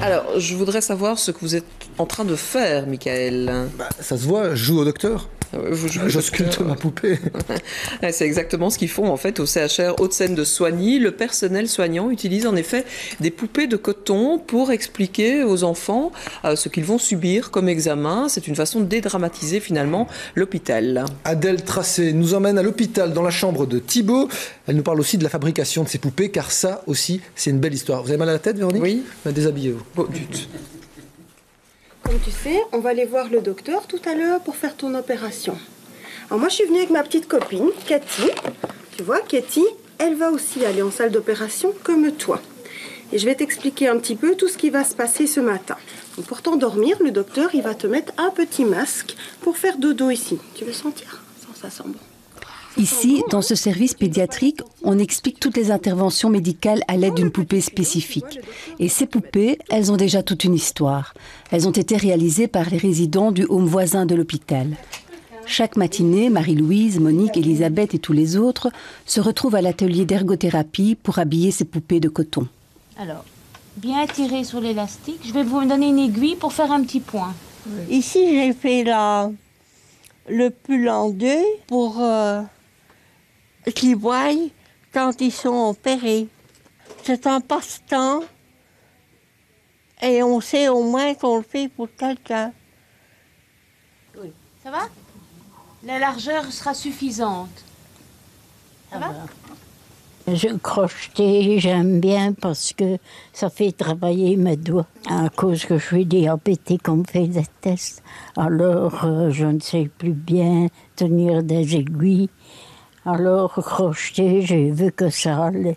Alors, je voudrais savoir ce que vous êtes en train de faire, Michael. Ça se voit, je joue au docteur. Je sculpte ma poupée. C'est exactement ce qu'ils font en fait au CHR Hauts-de-Seine de Soigny. Le personnel soignant utilise en effet des poupées de coton pour expliquer aux enfants ce qu'ils vont subir comme examen. C'est une façon de dédramatiser finalement l'hôpital. Adèle Tracé nous emmène à l'hôpital dans la chambre de Thibaut. Elle nous parle aussi de la fabrication de ces poupées car ça aussi c'est une belle histoire. Vous avez mal à la tête, Véronique? Oui. Déshabillez-vous. Bon, Comme tu sais, on va aller voir le docteur tout à l'heure pour faire ton opération. Alors moi, je suis venue avec ma petite copine, Cathy. Tu vois, Cathy, elle va aussi aller en salle d'opération comme toi. Et je vais t'expliquer un petit peu tout ce qui va se passer ce matin. Donc, pour t'endormir, le docteur, il va te mettre un petit masque pour faire dodo ici. Tu veux sentir? Ça sent bon. Ici, dans ce service pédiatrique, on explique toutes les interventions médicales à l'aide d'une poupée spécifique. Et ces poupées, elles ont déjà toute une histoire. Elles ont été réalisées par les résidents du home voisin de l'hôpital. Chaque matinée, Marie-Louise, Monique, Elisabeth et tous les autres se retrouvent à l'atelier d'ergothérapie pour habiller ces poupées de coton. Alors, bien tirer sur l'élastique. Je vais vous donner une aiguille pour faire un petit point. Oui. Ici, j'ai fait le pull en deux pour qu'ils voient quand ils sont opérés. C'est un passe-temps et on sait au moins qu'on le fait pour quelqu'un. Oui. Ça va? La largeur sera suffisante. Ça va? Je crochetais, j'aime bien parce que ça fait travailler mes doigts. À cause que je suis diabétique, on me fait des tests. Alors, je ne sais plus bien tenir des aiguilles. Alors, crocheter, j'ai vu que ça allait.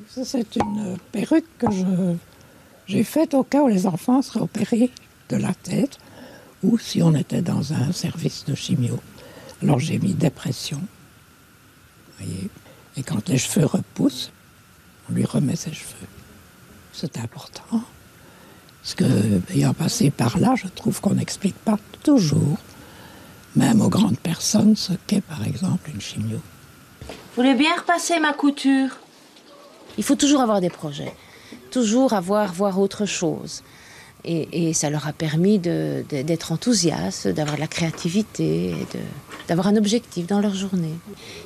Ça, c'est une perruque que j'ai faite au cas où les enfants seraient opérés de la tête ou si on était dans un service de chimio. Alors, j'ai mis dépression. Vous voyez. Et quand les cheveux repoussent, on lui remet ses cheveux. C'est important. Parce que, ayant passé par là, je trouve qu'on n'explique pas toujours, même aux grandes personnes, ce qu'est par exemple une chimio. Vous voulez bien repasser ma couture? Il faut toujours avoir des projets, toujours voir autre chose. Et ça leur a permis d'être enthousiastes, d'avoir de la créativité, d'avoir un objectif dans leur journée.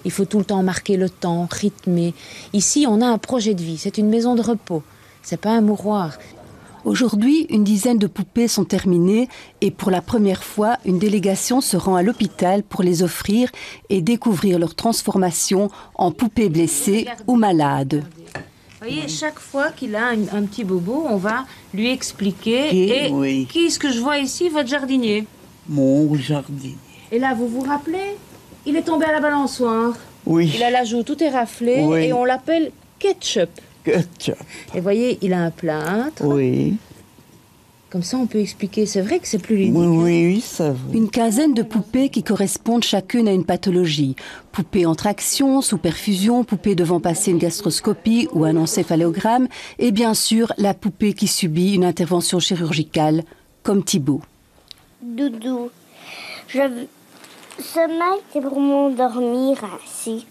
Il faut tout le temps marquer le temps, rythmer. Ici, on a un projet de vie, c'est une maison de repos, c'est pas un mouroir. Aujourd'hui, une dizaine de poupées sont terminées et pour la première fois, une délégation se rend à l'hôpital pour les offrir et découvrir leur transformation en poupées blessées ou malades. Vous voyez, chaque fois qu'il a un petit bobo, on va lui expliquer. Qui est-ce que je vois ici? Votre jardinier. Mon jardinier. Et là, vous vous rappelez? Il est tombé à la balançoire. Oui. Il a la joue tout éraflée et on l'appelle Ketchup. Ketchup. Et vous voyez, il a un plâtre. Oui. Comme ça, on peut expliquer. C'est vrai que c'est plus ludique. Oui, ça va. Une quinzaine de poupées qui correspondent chacune à une pathologie. Poupée en traction, sous perfusion, poupée devant passer une gastroscopie ou un encéphalogramme. Et bien sûr, la poupée qui subit une intervention chirurgicale, comme Thibaut. Doudou, sommeil, c'est pour m'endormir ainsi.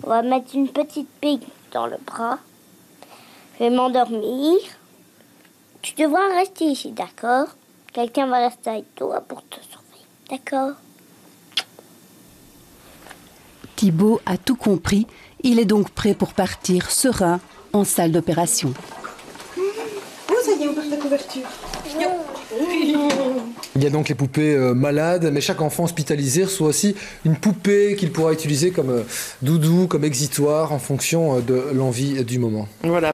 On va mettre une petite pique dans le bras. Je vais m'endormir. Tu devras rester ici, d'accord? Quelqu'un va rester avec toi pour te surveiller, d'accord? Thibaut a tout compris. Il est donc prêt pour partir serein en salle d'opération. Oh, ça y est, on perd la couverture. Il y a donc les poupées malades, mais chaque enfant hospitalisé reçoit aussi une poupée qu'il pourra utiliser comme doudou, comme exitoire en fonction de l'envie du moment. Voilà.